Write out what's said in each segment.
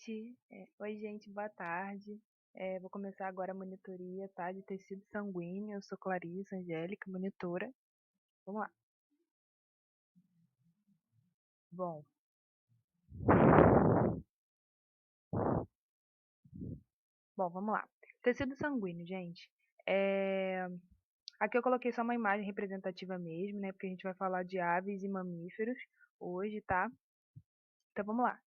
gente. Oi, gente, boa tarde. Vou começar agora a monitoria, tá? De tecido sanguíneo. Eu sou Clarissa Angélica, monitora. Vamos lá. Bom, vamos lá. Tecido sanguíneo, gente. É, Aqui eu coloquei só uma imagem representativa mesmo, né? Porque a gente vai falar de aves e mamíferos hoje, tá? Então vamos lá.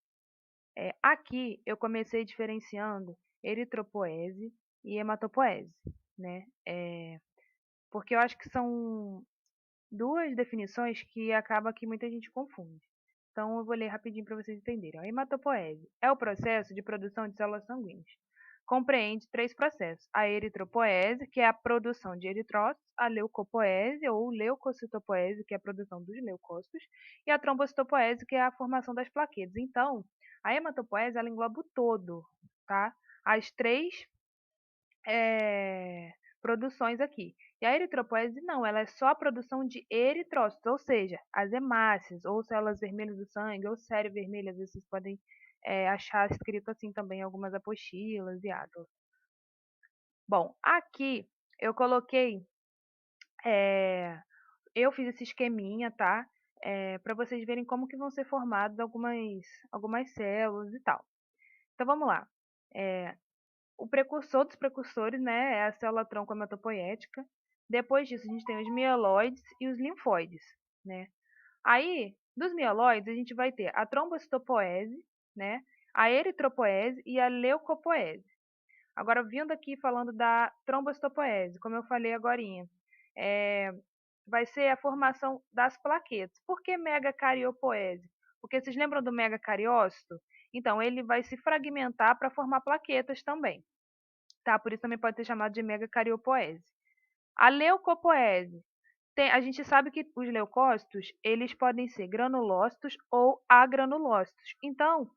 Aqui eu comecei diferenciando eritropoese e hematopoese, né? Porque eu acho que são duas definições que acaba que muita gente confunde. Então eu vou ler rapidinho para vocês entenderem. A hematopoese é o processo de produção de células sanguíneas. Compreende três processos: a eritropoese, que é a produção de eritrócitos, a leucopoese ou leucocitopoese, que é a produção dos leucócitos, e a trombocitopoese, que é a formação das plaquetas. Então, a hematopoese ela engloba o todo, tá? As três produções aqui. E a eritropoese não, ela é só a produção de eritrócitos, ou seja, as hemácias, ou células vermelhas do sangue, ou série vermelha, vocês podem achar escrito assim também em algumas apostilas e atlas. Bom, aqui eu coloquei, eu fiz esse esqueminha, tá? Para vocês verem como que vão ser formadas algumas células e tal. Então vamos lá. O precursor dos precursores, né, é a célula-tronco hematopoética. Depois disso, a gente tem os mieloides e os linfóides, né? Aí, dos mieloides, a gente vai ter a trombocitopoese, né, a eritropoese e a leucopoese. Agora, vindo aqui falando da trombocitopoese, como eu falei agorinha, vai ser a formação das plaquetas. Por que megacariopoese? Porque vocês lembram do megacariócito? Então, ele vai se fragmentar para formar plaquetas também, tá? Por isso também pode ser chamado de megacariopoese. A leucopoese. A gente sabe que os leucócitos, eles podem ser granulócitos ou agranulócitos. Então,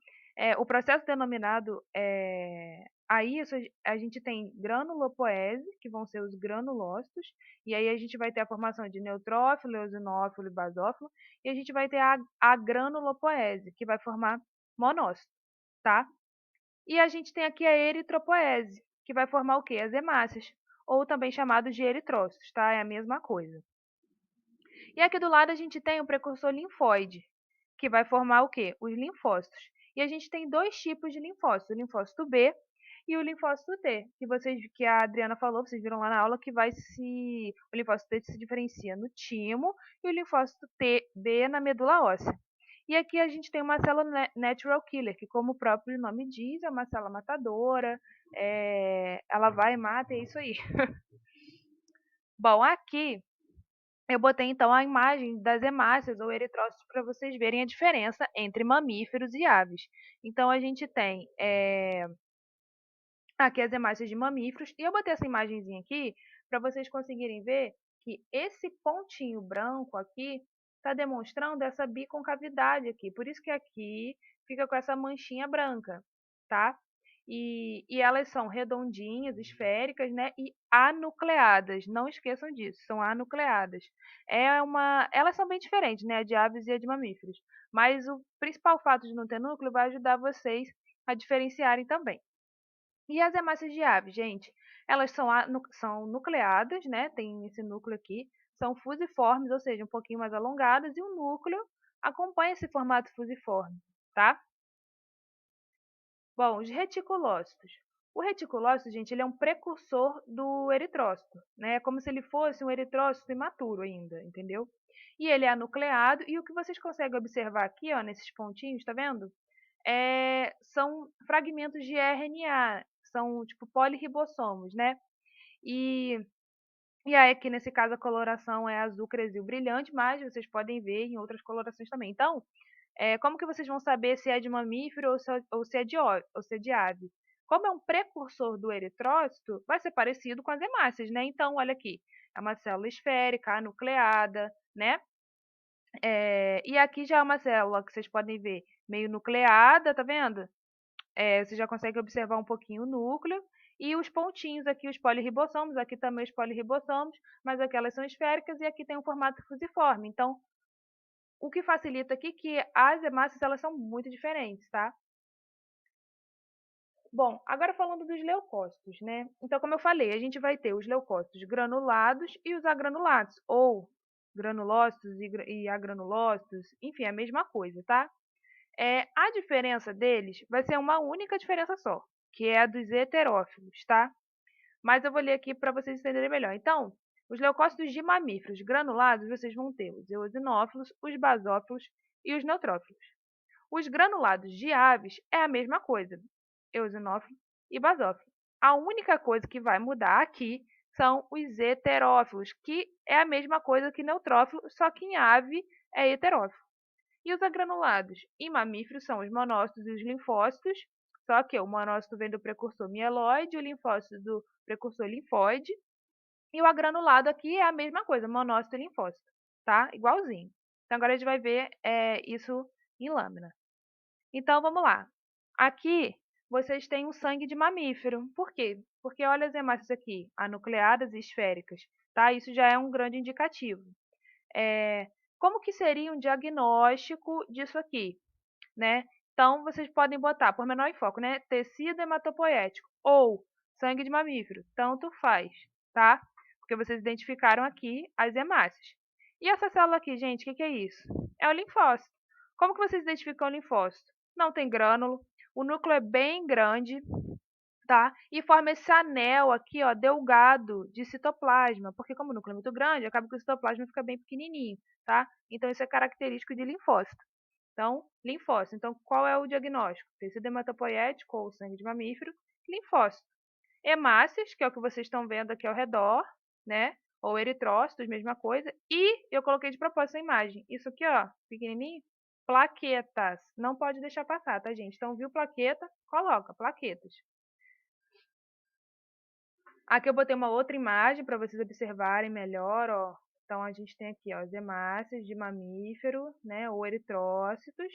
o processo denominado a isso, a gente tem granulopoese, que vão ser os granulócitos, e aí a gente vai ter a formação de neutrófilo, eosinófilo e basófilo, e a gente vai ter a granulopoese, que vai formar monócito, tá? E a gente tem aqui a eritropoese, que vai formar o quê? As hemácias, ou também chamados de eritrócitos, tá? É a mesma coisa. E aqui do lado a gente tem o precursor linfóide, que vai formar o quê? Os linfócitos. E a gente tem dois tipos de linfócitos, o linfócito B e o linfócito T, que a Adriana falou, vocês viram lá na aula, o linfócito T se diferencia no timo e o linfócito B na medula óssea. E aqui a gente tem uma célula natural killer, que como o próprio nome diz, é uma célula matadora, ela vai e mata, é isso aí. Bom, aqui eu botei então a imagem das hemácias ou eritrócitos para vocês verem a diferença entre mamíferos e aves. Então a gente tem aqui as hemácias de mamíferos, e eu botei essa imagenzinha aqui para vocês conseguirem ver que esse pontinho branco aqui está demonstrando essa biconcavidade aqui. Por isso que aqui fica com essa manchinha branca, tá? E elas são redondinhas, esféricas, né? E anucleadas. Não esqueçam disso, são anucleadas. Elas são bem diferentes, né? A de aves e a de mamíferos. Mas o principal fato de não ter núcleo vai ajudar vocês a diferenciarem também. E as hemácias de aves, gente, elas são nucleadas, né? Tem esse núcleo aqui. São fusiformes, ou seja, um pouquinho mais alongadas, e o núcleo acompanha esse formato fusiforme, tá? Bom, os reticulócitos. O reticulócito, gente, ele é um precursor do eritrócito, né? É como se ele fosse um eritrócito imaturo ainda, entendeu? E ele é anucleado, e o que vocês conseguem observar aqui, ó, nesses pontinhos, tá vendo? São fragmentos de RNA, são tipo polirribossomos, né? E, e aí aqui nesse caso a coloração é azul cresil brilhante, mas vocês podem ver em outras colorações também. Então, como que vocês vão saber se é de mamífero ou se é de ave? Como é um precursor do eritrócito, vai ser parecido com as hemácias, né? Então, olha aqui, é uma célula esférica, anucleada, né? E aqui já é uma célula que vocês podem ver meio nucleada, tá vendo? Você já consegue observar um pouquinho o núcleo. E os pontinhos aqui, os polirribossomos, aqui também os polirribossomos, mas aqui elas são esféricas e aqui tem um formato fusiforme. Então, o que facilita aqui é que as hemácias elas são muito diferentes, tá? Bom, agora falando dos leucócitos, né? Então, como eu falei, a gente vai ter os leucócitos granulados e os agranulados, ou granulócitos e agranulócitos, enfim, é a mesma coisa, tá? A diferença deles vai ser uma única diferença só, que é a dos heterófilos, tá? Mas eu vou ler aqui para vocês entenderem melhor. Então, os leucócitos de mamíferos granulados, vocês vão ter os eosinófilos, os basófilos e os neutrófilos. Os granulados de aves é a mesma coisa, eosinófilo e basófilo. A única coisa que vai mudar aqui são os heterófilos, que é a mesma coisa que neutrófilo, só que em ave é heterófilo. E os agranulados em mamíferos são os monócitos e os linfócitos, só que o monócito vem do precursor mieloide, o linfócito do precursor linfóide, e o agranulado aqui é a mesma coisa, monócito e linfócito, tá? Igualzinho. Então, agora a gente vai ver isso em lâmina. Então, vamos lá. Aqui, vocês têm um sangue de mamífero. Por quê? Porque olha as hemácias aqui, anucleadas e esféricas, tá? Isso já é um grande indicativo. Como que seria um diagnóstico disso aqui, né? Então, vocês podem botar, por menor enfoque, né? Tecido hematopoético ou sangue de mamífero, tanto faz, tá? Porque vocês identificaram aqui as hemácias. E essa célula aqui, gente, o que é isso? É o linfócito. Como que vocês identificam o linfócito? Não tem grânulo, o núcleo é bem grande, tá? E forma esse anel aqui, ó, delgado de citoplasma, porque como o núcleo é muito grande, acaba que o citoplasma fica bem pequenininho, tá? Então isso é característico de linfócito. Então, linfócito. Então, qual é o diagnóstico? Tecido hematopoético ou sangue de mamífero, linfócito. Hemácias, que é o que vocês estão vendo aqui ao redor, né? Ou eritrócitos, mesma coisa. E eu coloquei de propósito a imagem. Isso aqui, ó, pequenininho, plaquetas. Não pode deixar passar, tá, gente? Então, viu plaqueta? Coloca, plaquetas. Aqui eu botei uma outra imagem para vocês observarem melhor, ó. Então, a gente tem aqui, ó, as hemácias de mamífero, né, ou eritrócitos,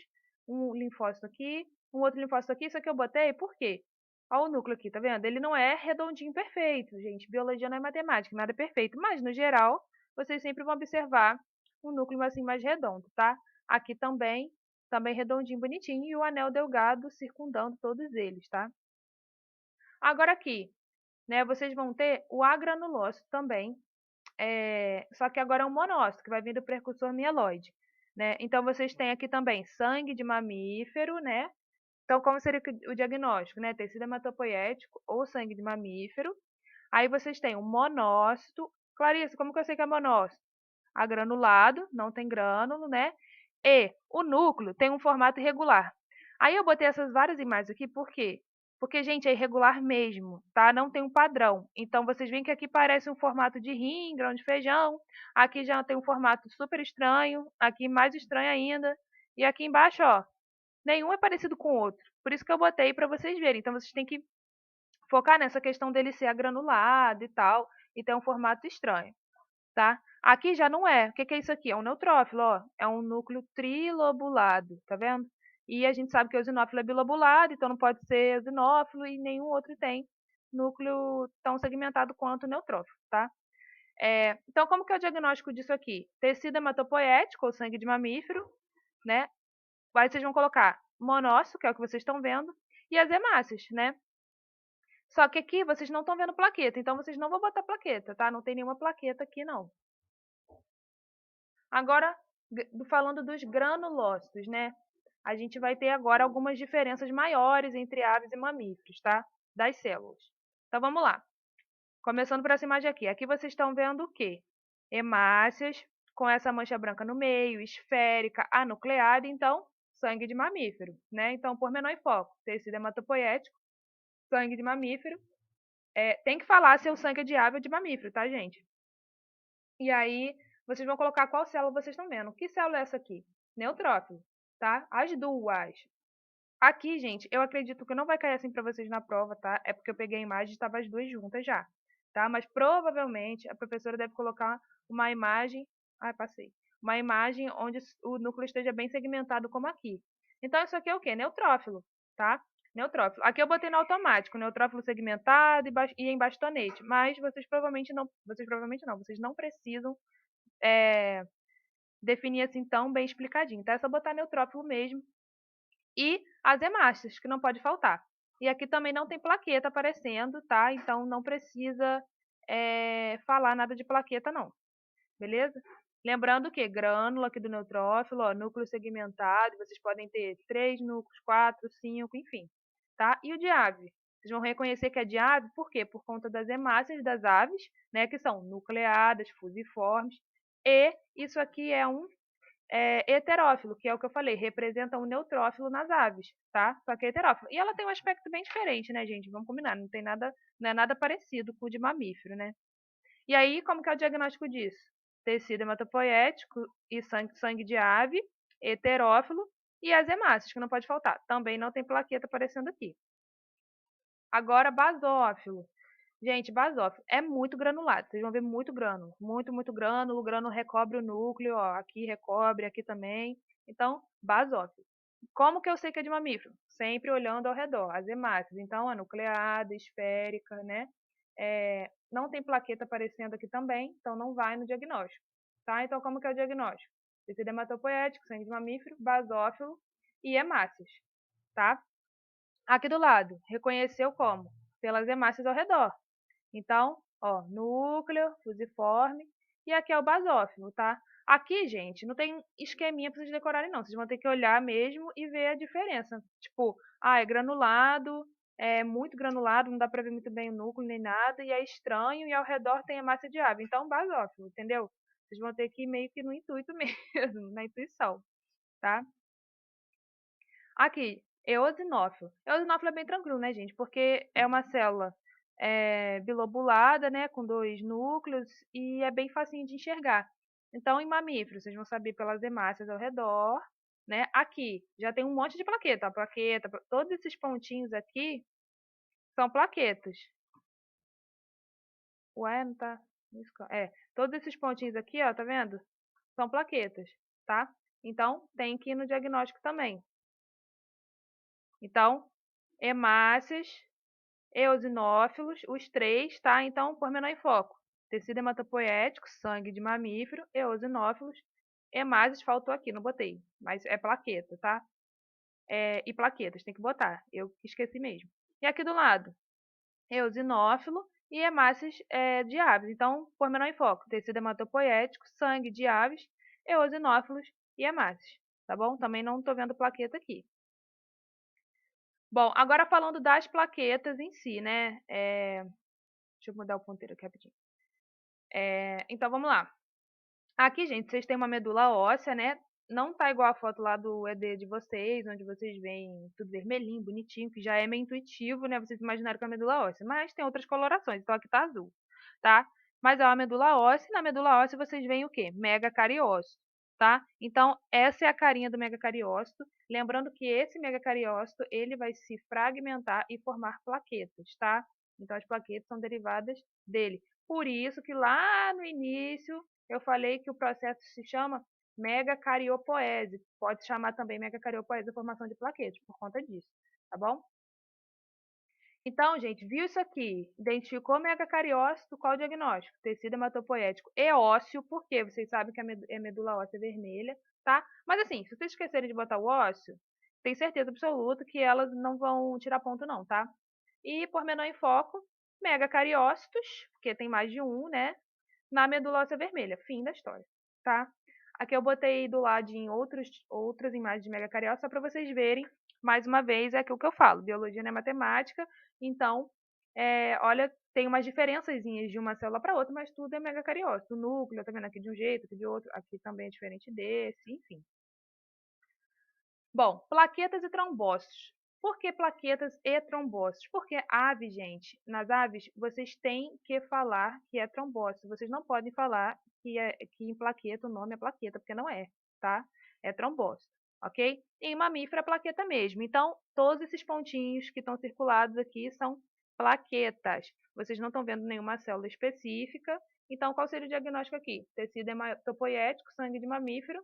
um linfócito aqui, um outro linfócito aqui. Isso aqui eu botei por quê? Ó o núcleo aqui, tá vendo? Ele não é redondinho perfeito, gente. Biologia não é matemática, nada é perfeito. Mas, no geral, vocês sempre vão observar um núcleo assim mais redondo, tá? Aqui também redondinho, bonitinho, e o anel delgado circundando todos eles, tá? Agora aqui, né, vocês vão ter o agranulócito também, só que agora é um monócito, que vai vir do precursor mieloide, né? Então, vocês têm aqui também sangue de mamífero, né? Então, como seria o diagnóstico, né? Tecido hematopoético ou sangue de mamífero. Aí vocês têm o monócito. Clarissa, como que eu sei que é monócito? Agranulado, não tem grânulo, né? E o núcleo tem um formato irregular. Aí eu botei essas várias imagens aqui, por quê? Porque, gente, é irregular mesmo, tá? Não tem um padrão. Então, vocês veem que aqui parece um formato de rim, grão de feijão. Aqui já tem um formato super estranho. Aqui mais estranho ainda. E aqui embaixo, ó, nenhum é parecido com o outro. Por isso que eu botei para vocês verem. Então, vocês têm que focar nessa questão dele ser agranulado e tal, e ter um formato estranho, tá? Aqui já não é. O que é isso aqui? É um neutrófilo, ó. É um núcleo trilobulado, tá vendo? E a gente sabe que o eosinófilo é bilobulado, então não pode ser eosinófilo e nenhum outro tem núcleo tão segmentado quanto o neutrófilo, tá? Então, como que é o diagnóstico disso aqui? Tecido hematopoético, ou sangue de mamífero, né? Aí vocês vão colocar monócito, que é o que vocês estão vendo, e as hemácias, né? Só que aqui vocês não estão vendo plaqueta, então vocês não vão botar plaqueta, tá? Não tem nenhuma plaqueta aqui, não. Agora, falando dos granulócitos, né? A gente vai ter agora algumas diferenças maiores entre aves e mamíferos, tá? Das células. Então, vamos lá. Começando por essa imagem aqui. Aqui vocês estão vendo o quê? Hemácias, com essa mancha branca no meio, esférica, anucleada, então, sangue de mamífero, né? Então, por menor foco, tecido hematopoético, sangue de mamífero. Tem que falar se o sangue é de ave ou de mamífero, tá, gente? E aí, vocês vão colocar qual célula vocês estão vendo. Que célula é essa aqui? Neutrófilo, tá? As duas. Aqui, gente, eu acredito que não vai cair assim para vocês na prova, tá? É porque eu peguei a imagem e estava as duas juntas já, tá? Mas provavelmente a professora deve colocar uma imagem... Ai, passei. Uma imagem onde o núcleo esteja bem segmentado como aqui. Então, isso aqui é o quê? Neutrófilo, tá? Neutrófilo. Aqui eu botei no automático, neutrófilo segmentado e em bastonete. Mas vocês não precisam definir assim tão bem explicadinho, tá? É só botar neutrófilo mesmo. E as hemácias, que não pode faltar. E aqui também não tem plaqueta aparecendo, tá? Então não precisa falar nada de plaqueta não, beleza? Lembrando que grânula aqui do neutrófilo, ó, núcleo segmentado, vocês podem ter 3 núcleos, 4, 5, enfim, tá? E o de ave? Vocês vão reconhecer que é de ave, por quê? Por conta das hemácias das aves, né, que são nucleadas, fusiformes, e isso aqui é um heterófilo, que é o que eu falei, representa um neutrófilo nas aves, tá? Só que é heterófilo. E ela tem um aspecto bem diferente, né, gente? Vamos combinar, não tem nada, não é nada parecido com o de mamífero, né? E aí, como que é o diagnóstico disso? Tecido hematopoético e sangue de ave, heterófilo e as hemácias, que não pode faltar. Também não tem plaqueta aparecendo aqui. Agora, basófilo. Gente, basófilo é muito granulado. Vocês vão ver muito grânulo. Muito, muito grânulo. O grânulo recobre o núcleo, ó. Aqui recobre, aqui também. Então, basófilo. Como que eu sei que é de mamífero? Sempre olhando ao redor. As hemácias. Então, a nucleada, esférica, né? Não tem plaqueta aparecendo aqui também, então não vai no diagnóstico. Tá? Então, como que é o diagnóstico? Tecido hematopoético, sangue de mamífero, basófilo e hemácias. Tá? Aqui do lado, reconheceu como? Pelas hemácias ao redor. Então, ó, núcleo, fusiforme, e aqui é o basófilo, tá? Aqui, gente, não tem esqueminha pra vocês decorarem, não. Vocês vão ter que olhar mesmo e ver a diferença. Tipo, é granulado, é muito granulado, não dá pra ver muito bem o núcleo nem nada, e é estranho, e ao redor tem a massa de ave. Então, basófilo, entendeu? Vocês vão ter que ir meio que no intuito mesmo, na intuição, tá? Aqui, eosinófilo. Eosinófilo é bem tranquilo, né, gente? Porque é uma célula bilobulada, né, com 2 núcleos e é bem facinho de enxergar. Então, em mamíferos, vocês vão saber pelas hemácias ao redor, né? Aqui já tem um monte de plaqueta, ó, plaqueta, todos esses pontinhos aqui são plaquetas. Ué, não tá? Todos esses pontinhos aqui, ó, tá vendo? São plaquetas, tá? Então, tem que ir no diagnóstico também. Então, hemácias, eosinófilos, os três, tá? Então, pormenor em foco. Tecido hematopoético, sangue de mamífero, eosinófilos, hemácias, faltou aqui, não botei, mas é plaqueta, tá? E plaquetas, tem que botar, eu esqueci mesmo. E aqui do lado, eosinófilo e hemácias de aves. Então, pormenor em foco, tecido hematopoético, sangue de aves, eosinófilos e hemácias, tá bom? Também não tô vendo plaqueta aqui. Bom, agora falando das plaquetas em si, né? Deixa eu mudar o ponteiro aqui rapidinho. Então, vamos lá. Aqui, gente, vocês têm uma medula óssea, né? Não tá igual a foto lá do ED de vocês, onde vocês veem tudo vermelhinho, bonitinho, que já é meio intuitivo, né? Vocês imaginaram que é uma medula óssea. Mas tem outras colorações, então aqui tá azul, tá? Mas é uma medula óssea, e na medula óssea vocês veem o quê? Megacariócito, tá? Então, essa é a carinha do megacariócito. Lembrando que esse megacariócito, ele vai se fragmentar e formar plaquetas, tá? Então, as plaquetas são derivadas dele. Por isso que lá no início eu falei que o processo se chama megacariopóese. Pode chamar também megacariopóese a formação de plaquetas, por conta disso, tá bom? Então, gente, viu isso aqui? Identificou megacariócito, qual o diagnóstico? Tecido hematopoético e ósseo, porque vocês sabem que a medula óssea vermelha, tá? Mas assim, se vocês esquecerem de botar o ósseo, tem certeza absoluta que elas não vão tirar ponto não, tá? E por menor em foco, megacariócitos, porque tem mais de um, né? Na medula óssea vermelha. Fim da história, tá? Aqui eu botei do ladinho outras imagens de megacariócito, só para vocês verem, mais uma vez, é aquilo que eu falo, biologia não é matemática, então, olha, tem umas diferençazinhas de uma célula para outra, mas tudo é megacariócito. O núcleo, tá vendo aqui de um jeito, aqui de outro, aqui também é diferente desse, enfim. Bom, plaquetas e trombócitos. Por que plaquetas e trombócitos? Porque ave, gente, nas aves vocês têm que falar que é trombócito. Vocês não podem falar que em plaqueta o nome é plaqueta, porque não é, tá? É trombócito, ok? E em mamífero é plaqueta mesmo. Então, todos esses pontinhos que estão circulados aqui são plaquetas. Vocês não estão vendo nenhuma célula específica. Então, qual seria o diagnóstico aqui? Tecido hematopoético, sangue de mamífero,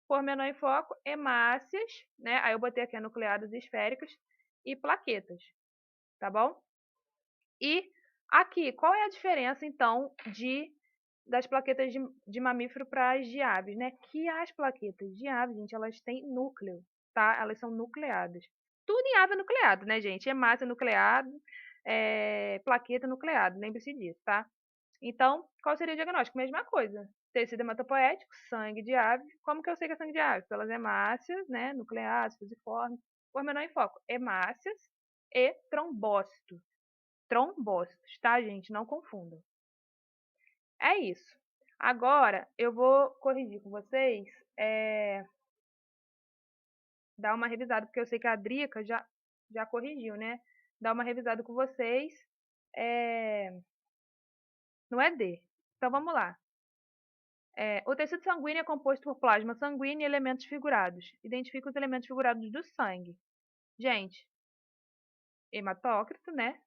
por menor em foco, hemácias, né? Aí eu botei aqui nucleadas esféricas e plaquetas, tá bom? E aqui, qual é a diferença, então, das plaquetas de mamífero para as de aves, né? Que as plaquetas de aves, gente, elas têm núcleo, tá? Elas são nucleadas. Tudo em ave nucleado, né, gente? Hemácia nucleado, plaqueta nucleado, lembre-se disso, tá? Então, qual seria o diagnóstico? Mesma coisa. Tecido hematopoético, sangue de ave. Como que eu sei que é sangue de ave? Pelas hemácias, né, nucleares, fusiformes. Pormenor em foco. Hemácias e trombócitos. Trombócitos, tá, gente? Não confundam. É isso. Agora, eu vou corrigir com vocês, dar uma revisada, porque eu sei que a Drica já corrigiu, né? Dar uma revisada com vocês, é, no ED. Então, vamos lá. O tecido sanguíneo é composto por plasma sanguíneo e elementos figurados. Identifica os elementos figurados do sangue. Gente, hematócrito, né?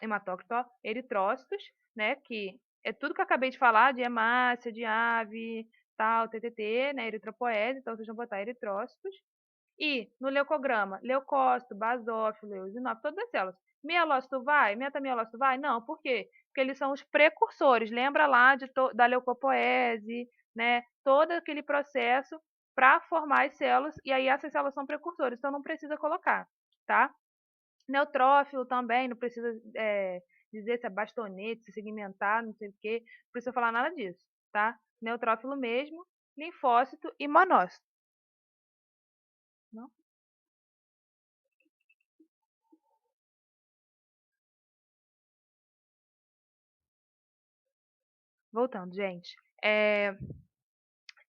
Hematócrito, ó, eritrócitos, né? Que é tudo que eu acabei de falar, de hemácia, de ave, tal, TTT, né? Eritropoese, então vocês vão botar eritrócitos. E no leucograma, leucócito, basófilo, eosinófilo, todas as células. Mielócito vai? Metamielócito vai? Não, por quê? Porque eles são os precursores. Lembra lá da leucopoese, né? Todo aquele processo para formar as células, e aí essas células são precursores, então não precisa colocar, tá? Neutrófilo também, não precisa dizer se é bastonete, se segmentar, não sei o quê, não precisa falar nada disso, tá? Neutrófilo mesmo, linfócito e monócito. Não? Voltando, gente.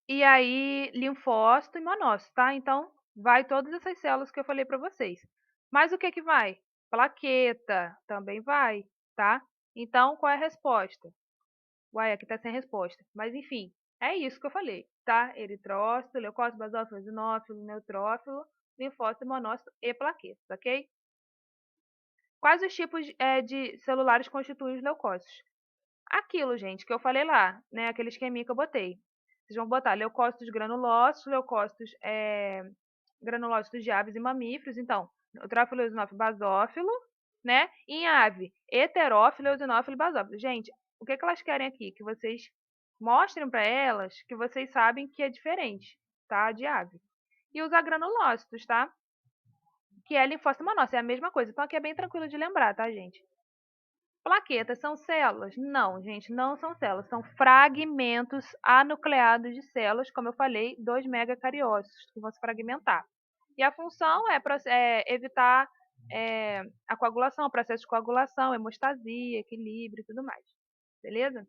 E aí, linfócito e monócito, tá? Então, vai todas essas células que eu falei para vocês. Mas o que que vai? Plaqueta também vai, tá? Então, qual é a resposta? Uai, aqui tá sem resposta. Mas, enfim, é isso que eu falei, tá? Eritrócito, leucócito, basófilo, eosinófilo, neutrófilo, linfócito, monócito e plaquetas, ok? Quais os tipos de celulares constituem os leucócitos? Aquilo, gente, que eu falei lá, né? Aquele esqueminha que eu botei. Vocês vão botar leucócitos granulócitos, leucócitos granulócitos de aves e mamíferos. Então, neutrófilo, eosinófilo, basófilo, né? E em ave, heterófilo, eosinófilo e basófilo. Gente, o que que elas querem aqui? Que vocês mostrem para elas que vocês sabem que é diferente, tá? De ave. E os agranulócitos, tá? Que é linfócito monócito, é a mesma coisa. Então aqui é bem tranquilo de lembrar, tá, gente? Plaquetas são células? Não, gente, não são células. São fragmentos anucleados de células, como eu falei, 2 megacariócitos, que vão se fragmentar. E a função é evitar a coagulação, o processo de coagulação, hemostasia, equilíbrio e tudo mais. Beleza?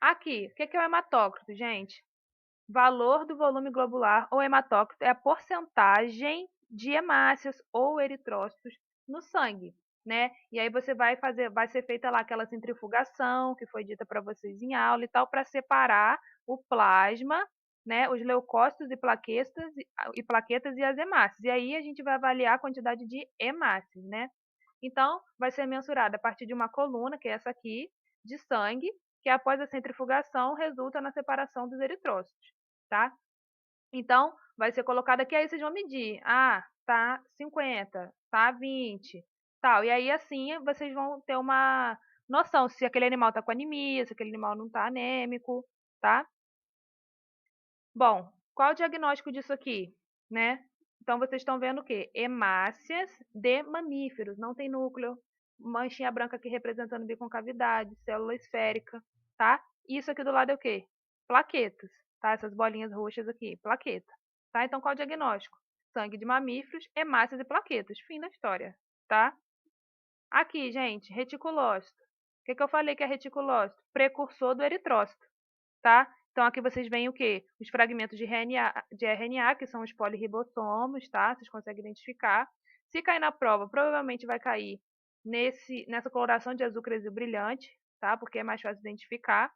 Aqui, o que é o hematócrito, gente? Valor do volume globular ou hematócrito é a porcentagem de hemácias ou eritrócitos no sangue, né? E aí você vai ser feita lá aquela centrifugação que foi dita para vocês em aula e tal, para separar o plasma, né? Os leucócitos e plaquetas e as hemácias. E aí a gente vai avaliar a quantidade de hemácias, né? Então, vai ser mensurada a partir de uma coluna, que é essa aqui, de sangue, que após a centrifugação resulta na separação dos eritrócitos, tá? Então, vai ser colocado aqui, aí vocês vão medir. Ah, tá 50, tá 20, tal. E aí, assim, vocês vão ter uma noção se aquele animal tá com anemia, se aquele animal não tá anêmico, tá? Bom, qual o diagnóstico disso aqui, né? Então, vocês estão vendo o quê? Hemácias de mamíferos, não tem núcleo, manchinha branca aqui representando biconcavidade, célula esférica, tá? Isso aqui do lado é o quê? Plaquetas, tá? Essas bolinhas roxas aqui, plaqueta, tá? Então, qual o diagnóstico? Sangue de mamíferos, hemácias e plaquetas. Fim da história, tá? Aqui, gente, reticulócito. O que que eu falei que é reticulócito? Precursor do eritrócito, tá? Então, aqui vocês veem o quê? Os fragmentos de RNA, que são os poliribossomos, tá? Vocês conseguem identificar. Se cair na prova, provavelmente vai cair nessa coloração de azul cresceu brilhante, tá? Porque é mais fácil identificar.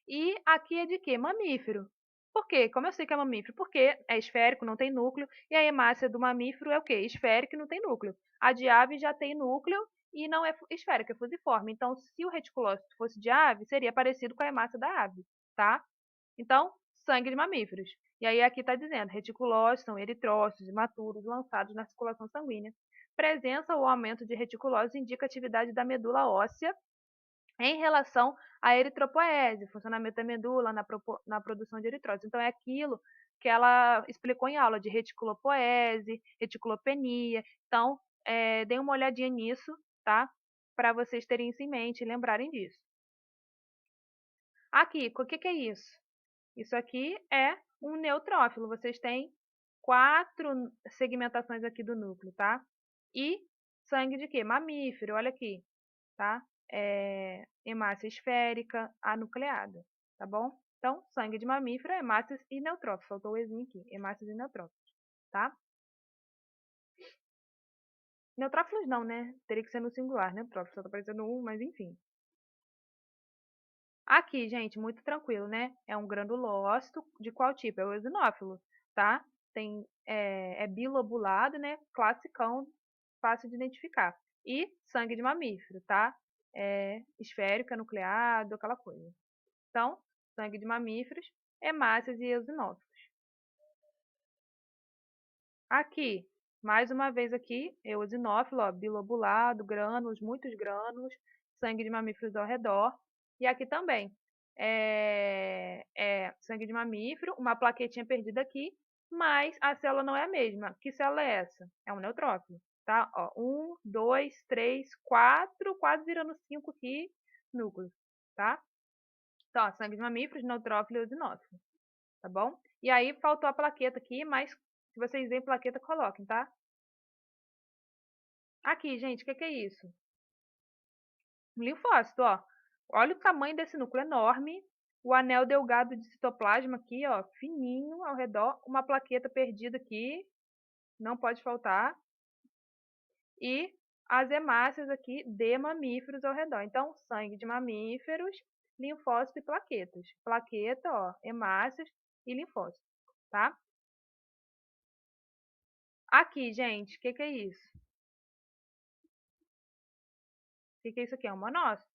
E aqui é de quê? Mamífero. Por quê? Como eu sei que é mamífero? Porque é esférico, não tem núcleo, e a hemácia do mamífero é o quê? Esférico e não tem núcleo. A de ave já tem núcleo e não é esférica, é fusiforme. Então, se o reticulócito fosse de ave, seria parecido com a hemácia da ave, tá? Então, sangue de mamíferos. E aí aqui está dizendo, reticulócitos são eritrócitos imaturos lançados na circulação sanguínea. Presença ou aumento de reticulose indica atividade da medula óssea em relação à eritropoese, funcionamento da medula na produção de eritrócitos. Então, é aquilo que ela explicou em aula de reticulopoese, reticulopenia. Então, deem uma olhadinha nisso, tá? Para vocês terem isso em mente e lembrarem disso. Aqui, o que que é isso? Isso aqui é um neutrófilo. Vocês têm 4 segmentações aqui do núcleo, tá? E sangue de quê? Mamífero, olha aqui, tá? Hemácia esférica anucleada, tá bom? Então, sangue de mamífero, hemácias e neutrófilos. Faltou o ezinho aqui, hemácias e neutrófilos, tá? Neutrófilos não, né? Teria que ser no singular, neutrófilos. Só tá aparecendo um, mas enfim. Aqui, gente, muito tranquilo, né? É um granulócito de qual tipo? É o eosinófilo, tá? É bilobulado, né? Classicão, fácil de identificar. E sangue de mamífero, tá? Esférico, nucleado, aquela coisa. Então, sangue de mamíferos, hemácias e eosinófilos. Aqui, mais uma vez aqui, eosinófilo, ó, bilobulado, grânulos, muitos grânulos, sangue de mamíferos ao redor. E aqui também, sangue de mamífero, uma plaquetinha perdida aqui, mas a célula não é a mesma. Que célula é essa? É um neutrófilo, tá? Ó, 1, 2, 3, 4, quase virando 5 aqui, núcleos, tá? Então, ó, sangue de mamíferos, neutrófilo e eosinófilo, tá bom? E aí faltou a plaqueta aqui, mas se vocês veem plaqueta, coloquem, tá? Aqui, gente, o que que é isso? Um linfócito, ó. Olha o tamanho desse núcleo enorme. O anel delgado de citoplasma aqui, ó, fininho ao redor. Uma plaqueta perdida aqui, não pode faltar. E as hemácias aqui de mamíferos ao redor. Então, sangue de mamíferos, linfócito e plaquetas. Plaqueta, ó, hemácias e linfócito, tá? Aqui, gente, o que que é isso? O que que é isso aqui? É um monócito,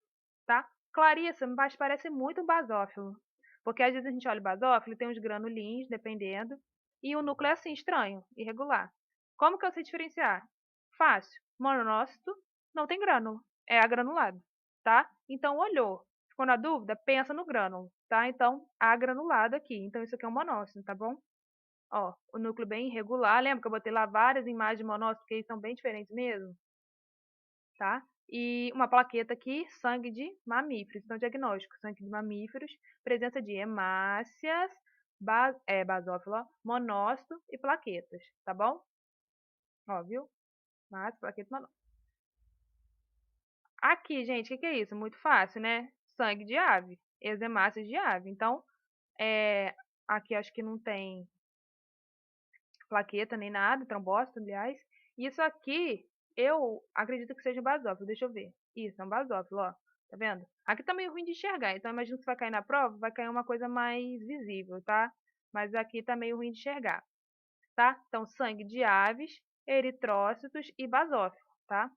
tá? Clarissa, mas parece muito um basófilo. Porque às vezes a gente olha o basófilo e tem uns granulinhos, dependendo, e o núcleo é assim, estranho, irregular. Como que eu sei diferenciar? Fácil. Monócito não tem grânulo, é agranulado, tá? Então, olhou. Ficou na dúvida? Pensa no grânulo, tá? Então, agranulado aqui. Então, isso aqui é um monócito, tá bom? Ó, o núcleo bem irregular. Lembra que eu botei lá várias imagens de monócito, porque eles são bem diferentes mesmo? Tá? E uma plaqueta aqui, sangue de mamíferos. Então, diagnóstico, sangue de mamíferos, presença de hemácias, basófilo, monócito e plaquetas, tá bom? Ó, viu? Hemácia, plaqueta, monócito. Aqui, gente, o que é isso? Muito fácil, né? Sangue de ave, hemácias de ave. Então, aqui acho que não tem plaqueta nem nada, trombócito, aliás. Isso aqui, eu acredito que seja um basófilo. Deixa eu ver. Isso, é um basófilo, ó. Tá vendo? Aqui tá meio ruim de enxergar, então imagino que se vai cair na prova, vai cair uma coisa mais visível, tá? Mas aqui tá meio ruim de enxergar, tá? Então, sangue de aves, eritrócitos e basófilo, tá?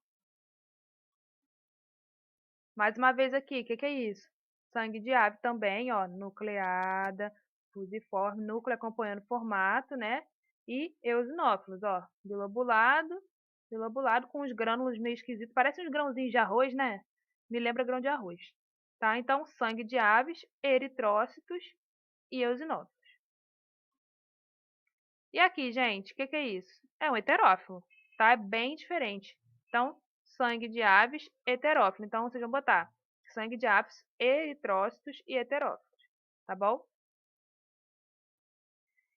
Mais uma vez aqui, o que que é isso? Sangue de ave também, ó, nucleada, fusiforme, núcleo acompanhando o formato, né? E eosinófilos, ó, bilobulado com os grânulos meio esquisitos, parece uns grãozinhos de arroz, né? Me lembra grão de arroz, tá? Então, sangue de aves, eritrócitos e eosinófilos. E aqui, gente, o que que é isso? É um heterófilo, tá? É bem diferente. Então, sangue de aves, heterófilo. Então, vocês vão botar sangue de aves, eritrócitos e heterófilos, tá bom?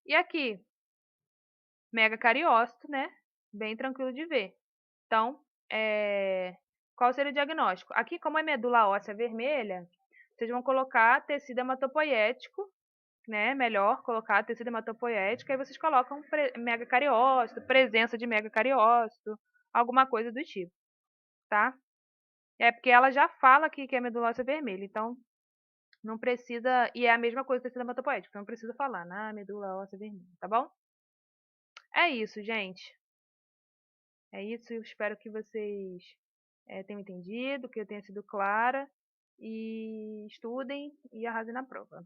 E aqui, megacariócito, né? Bem tranquilo de ver. Então, qual seria o diagnóstico? Aqui, como é medula óssea vermelha, vocês vão colocar tecido hematopoético, né? Melhor colocar tecido hematopoético, aí vocês colocam megacariócito, presença de megacariócito, alguma coisa do tipo, tá? É porque ela já fala aqui que é medula óssea vermelha, então não precisa, e é a mesma coisa do tecido hematopoético, então não precisa falar na medula óssea vermelha, tá bom? É isso, gente. É isso, eu espero que vocês tenham entendido, que eu tenha sido clara, e estudem e arrasem na prova.